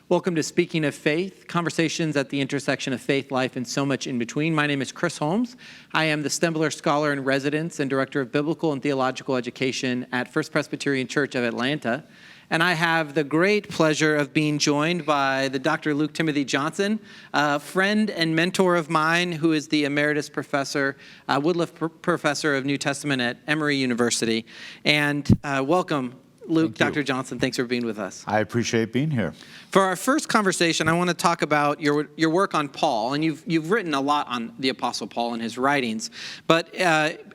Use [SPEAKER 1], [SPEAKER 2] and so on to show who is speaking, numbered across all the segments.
[SPEAKER 1] Welcome to Speaking of Faith, conversations at the intersection of faith, life, and so much in between. My name is Chris Holmes. I am the Stembler Scholar in Residence and Director of Biblical and Theological Education at First Presbyterian Church of Atlanta. And I have the great pleasure of being joined by the Dr. Luke Timothy Johnson, a friend and mentor of mine who is the Emeritus Professor, Woodliff Professor of New Testament at Emory University. And welcome, Luke, Dr. Johnson. Thanks for being with us.
[SPEAKER 2] I appreciate being here.
[SPEAKER 1] For our first conversation, I want to talk about your work on Paul, and you've written a lot on the Apostle Paul and his writings, but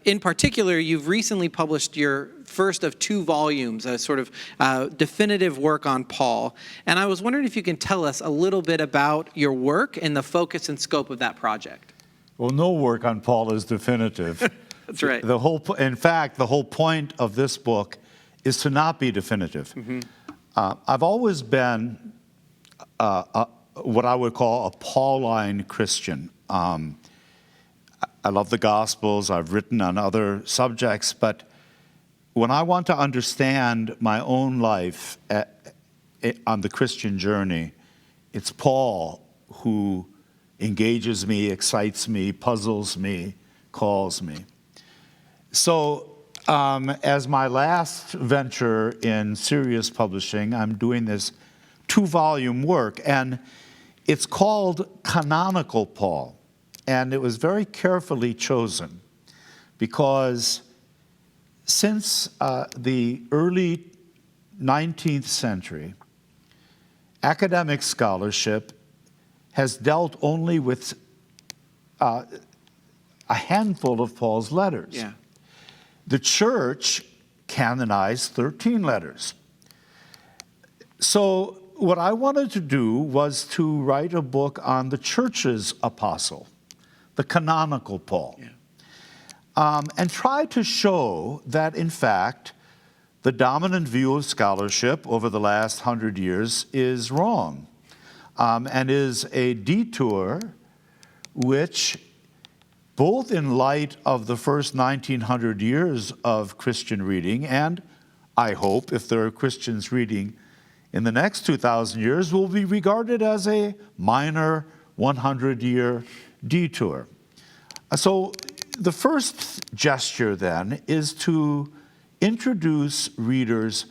[SPEAKER 1] in particular, you've recently published your first of two volumes, a sort of definitive work on Paul, and I was wondering if you can tell us a little bit about your work and the focus and scope of that project.
[SPEAKER 2] Well, no work on Paul is definitive.
[SPEAKER 1] That's right.
[SPEAKER 2] In fact, the whole point of this book is to not be definitive. Mm-hmm. I've always been what I would call a Pauline Christian. I love the Gospels. I've written on other subjects, but when I want to understand my own life on the Christian journey, it's Paul who engages me, excites me, puzzles me, calls me. So, as my last venture in serious publishing, I'm doing this 2-volume work, and it's called Canonical Paul. And it was very carefully chosen because since the early 19th century, academic scholarship has dealt only with a handful of Paul's letters.
[SPEAKER 1] Yeah.
[SPEAKER 2] The church canonized 13 letters. So what I wanted to do was to write a book on the church's apostle, the canonical Paul, and try to show that, in fact, the dominant view of scholarship over the last 100 years is wrong and is a detour which, both in light of the first 1900 years of Christian reading, and I hope if there are Christians reading in the next 2,000 years, will be regarded as a minor 100-year detour. So the first gesture then is to introduce readers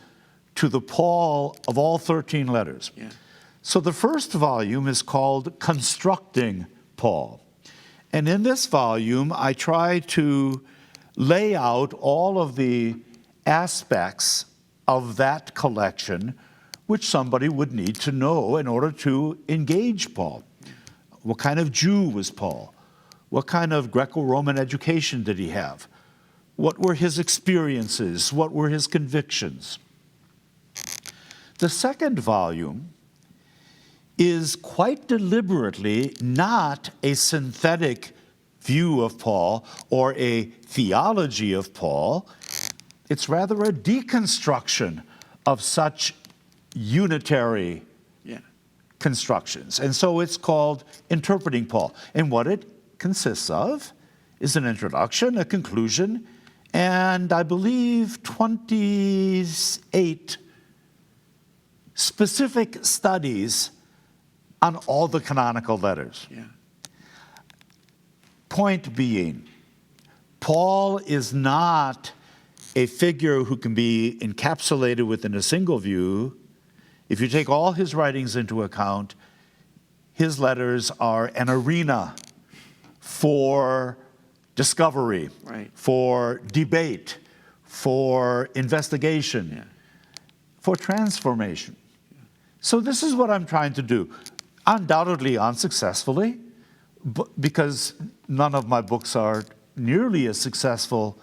[SPEAKER 2] to the Paul of all 13 letters. Yeah. So the first volume is called Constructing Paul. And in this volume, I try to lay out all of the aspects of that collection which somebody would need to know in order to engage Paul. What kind of Jew was Paul? What kind of Greco-Roman education did he have? What were his experiences? What were his convictions? The second volume is quite deliberately not a synthetic view of Paul or a theology of Paul. It's rather a deconstruction of such unitary constructions. And so it's called Interpreting Paul. And what it consists of is an introduction, a conclusion, and I believe 28 specific studies on all the canonical letters. Yeah. Point being, Paul is not a figure who can be encapsulated within a single view. If you take all his writings into account, his letters are an arena for discovery, for debate, for investigation, for transformation. So this is what I'm trying to do. Undoubtedly unsuccessfully, because none of my books are nearly as successful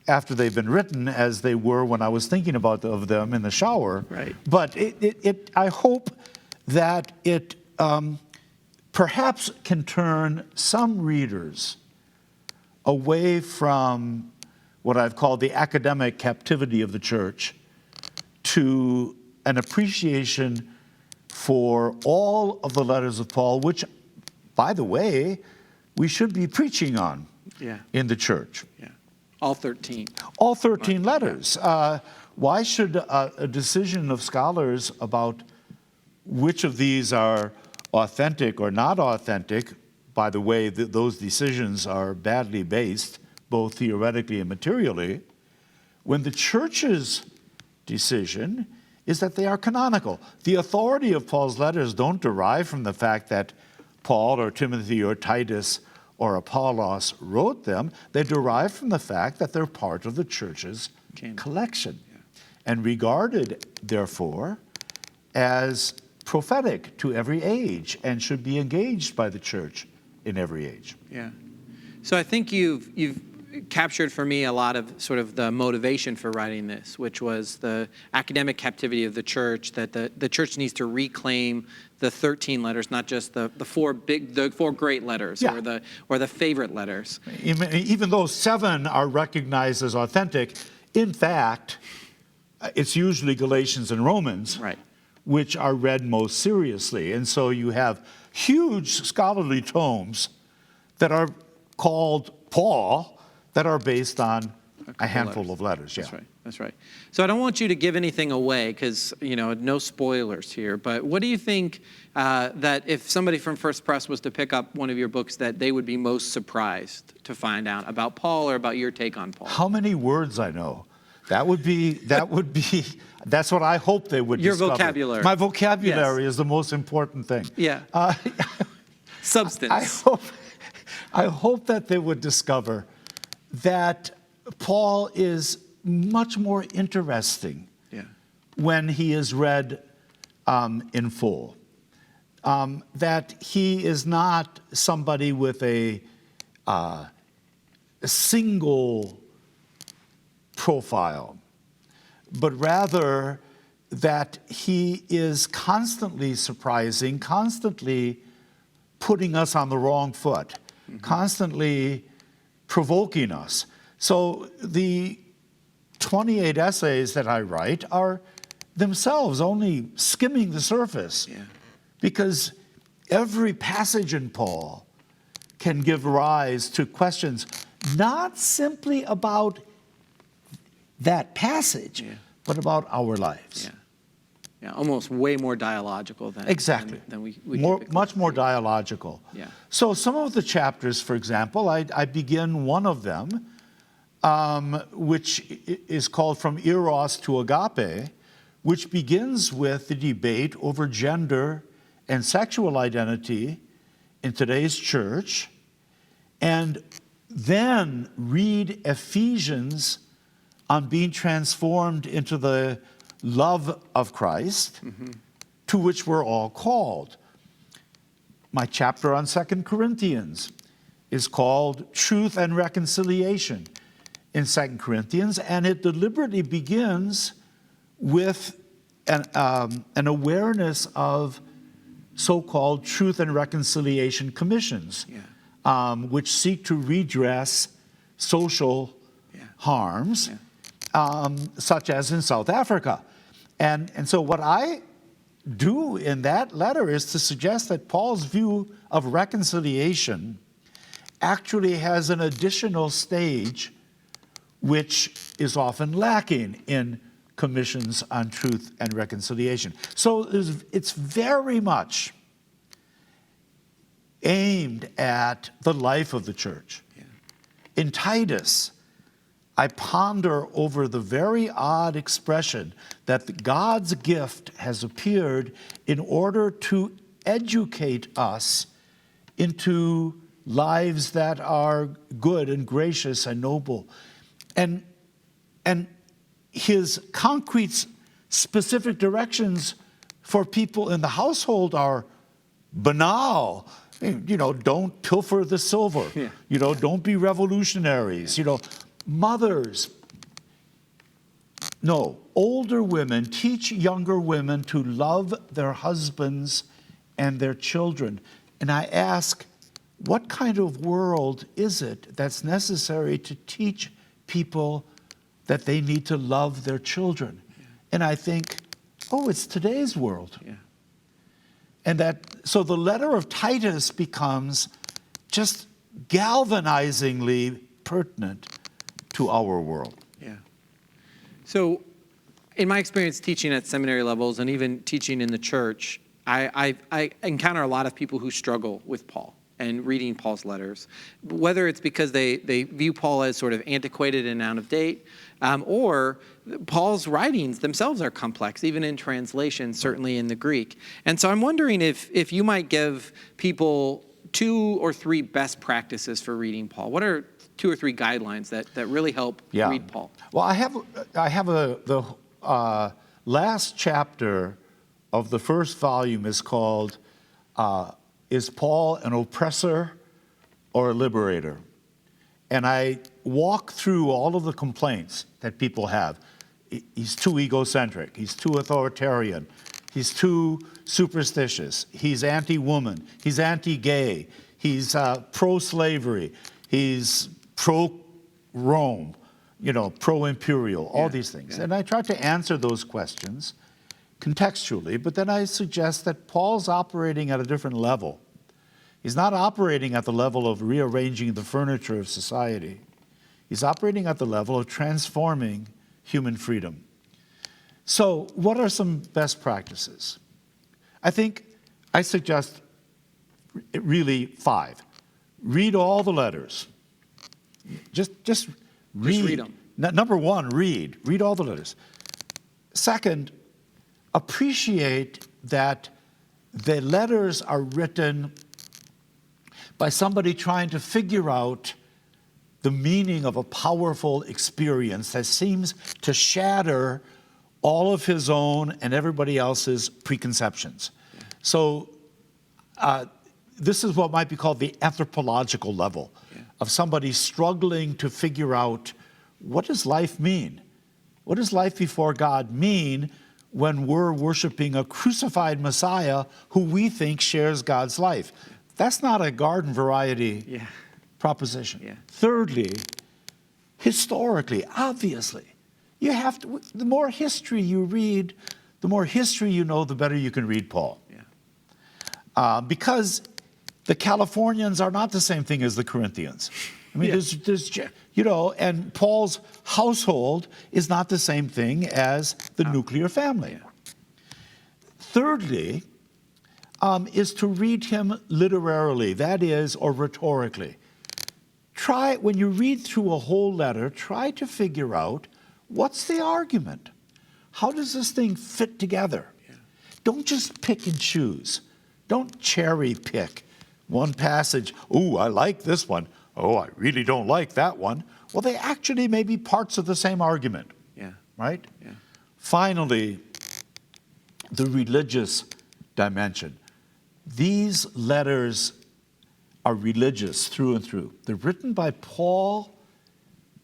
[SPEAKER 2] after they've been written as they were when I was thinking about them in the shower. Right. But I hope that it perhaps can turn some readers away from what I've called the academic captivity of the church to an appreciation for all of the letters of Paul, which, by the way, we should be preaching on in the church.
[SPEAKER 1] Yeah. All 13.
[SPEAKER 2] All 13 letters. Why should a decision of scholars about which of these are authentic or not authentic, by the way, those decisions are badly based, both theoretically and materially, when the church's decision is that they are canonical. The authority of Paul's letters don't derive from the fact that Paul or Timothy or Titus or Apollos wrote them. They derive from the fact that they're part of the church's collection and regarded, therefore, as prophetic to every age and should be engaged by the church in every age.
[SPEAKER 1] Yeah. So I think you've captured for me a lot of sort of the motivation for writing this, which was the academic captivity of the church, that the church needs to reclaim the 13 letters, not just the four great letters or the favorite letters.
[SPEAKER 2] Even though 7 are recognized as authentic, in fact, it's usually Galatians and Romans,
[SPEAKER 1] right,
[SPEAKER 2] which are read most seriously. And so you have huge scholarly tomes that are called Paul that are based on a handful of letters.
[SPEAKER 1] That's right. That's right. So I don't want you to give anything away because, no spoilers here. But what do you think that if somebody from First Press was to pick up one of your books that they would be most surprised to find out about Paul or about your take on Paul?
[SPEAKER 2] How many words I know. That's what I hope they would discover.
[SPEAKER 1] Your vocabulary.
[SPEAKER 2] My vocabulary is the most important thing.
[SPEAKER 1] Yeah. Substance.
[SPEAKER 2] I hope that they would discover that Paul is much more interesting when he is read in full. That he is not somebody with a single profile, but rather that he is constantly surprising, constantly putting us on the wrong foot, constantly provoking us. So the 28 essays that I write are themselves only skimming the surface, because every passage in Paul can give rise to questions not simply about that passage, but about our lives.
[SPEAKER 1] Yeah, almost way more dialogical than
[SPEAKER 2] exactly
[SPEAKER 1] than we
[SPEAKER 2] much more dialogical.
[SPEAKER 1] Yeah.
[SPEAKER 2] So some of the chapters, for example, I begin one of them, which is called From Eros to Agape, which begins with the debate over gender and sexual identity in today's church, and then read Ephesians on being transformed into the love of Christ, to which we're all called. My chapter on 2 Corinthians is called Truth and Reconciliation in 2 Corinthians, and it deliberately begins with an awareness of so-called Truth and Reconciliation Commissions, which seek to redress social harms, such as in South Africa. And so what I do in that letter is to suggest that Paul's view of reconciliation actually has an additional stage which is often lacking in commissions on truth and reconciliation. So it's very much aimed at the life of the church. In Titus, I ponder over the very odd expression that God's gift has appeared in order to educate us into lives that are good and gracious and noble. And his concrete, specific directions for people in the household are banal. Don't pilfer the silver. Don't be revolutionaries. Mothers, no, older women teach younger women to love their husbands and their children. And I ask, what kind of world is it that's necessary to teach people that they need to love their children? And I think, it's today's world. And so the letter of Titus becomes just galvanizingly pertinent to our world.
[SPEAKER 1] So in my experience teaching at seminary levels and even teaching in the church, I encounter a lot of people who struggle with Paul and reading Paul's letters, whether it's because they view Paul as sort of antiquated and out of date, or Paul's writings themselves are complex, even in translation, certainly in the Greek. And so I'm wondering if you might give people 2 or 3 best practices for reading Paul. What are 2 or 3 guidelines that really help read Paul?
[SPEAKER 2] Well, I have the last chapter of the first volume is called "Is Paul an Oppressor or a Liberator?" And I walk through all of the complaints that people have. He's too egocentric. He's too authoritarian. He's too superstitious. He's anti-woman. He's anti-gay. He's pro-slavery. He's pro-Rome, pro-imperial, all these things. And I try to answer those questions contextually, but then I suggest that Paul's operating at a different level. He's not operating at the level of rearranging the furniture of society. He's operating at the level of transforming human freedom. So what are some best practices? I suggest really 5. Read all the letters. Just read
[SPEAKER 1] them.
[SPEAKER 2] Number 1, read. Read all the letters. Second, appreciate that the letters are written by somebody trying to figure out the meaning of a powerful experience that seems to shatter all of his own and everybody else's preconceptions. So this is what might be called the anthropological level of somebody struggling to figure out, what does life mean? What does life before God mean when we're worshiping a crucified Messiah who we think shares God's life? That's not a garden variety proposition.
[SPEAKER 1] Yeah.
[SPEAKER 2] Thirdly, historically, obviously, you have to, the more history you read, the more history you know, the better you can read Paul. Because the Californians are not the same thing as the Corinthians. I mean, there's and Paul's household is not the same thing as the nuclear family. Thirdly, is to read him literarily, that is, or rhetorically. When you read through a whole letter, try to figure out, what's the argument? How does this thing fit together? Don't just pick and choose. Don't cherry pick one passage. Ooh, I like this one. Oh, I really don't like that one. Well, they actually may be parts of the same argument. Right? Finally, the religious dimension. These letters are religious through and through. They're written by Paul,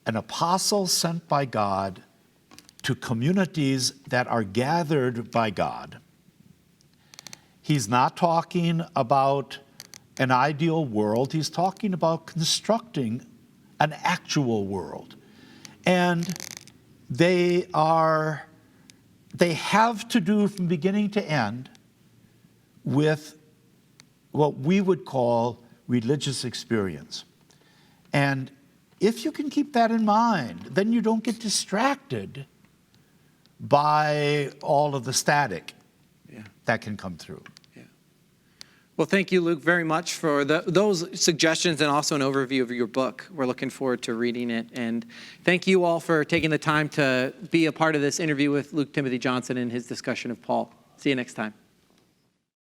[SPEAKER 2] an apostle sent by God to communities that are gathered by God. He's not talking about an ideal world. He's talking about constructing an actual world. And they have to do from beginning to end with what we would call religious experience. And if you can keep that in mind, then you don't get distracted by all of the static that can come through.
[SPEAKER 1] Well, thank you, Luke, very much for those suggestions and also an overview of your book. We're looking forward to reading it. And thank you all for taking the time to be a part of this interview with Luke Timothy Johnson and his discussion of Paul. See you next time.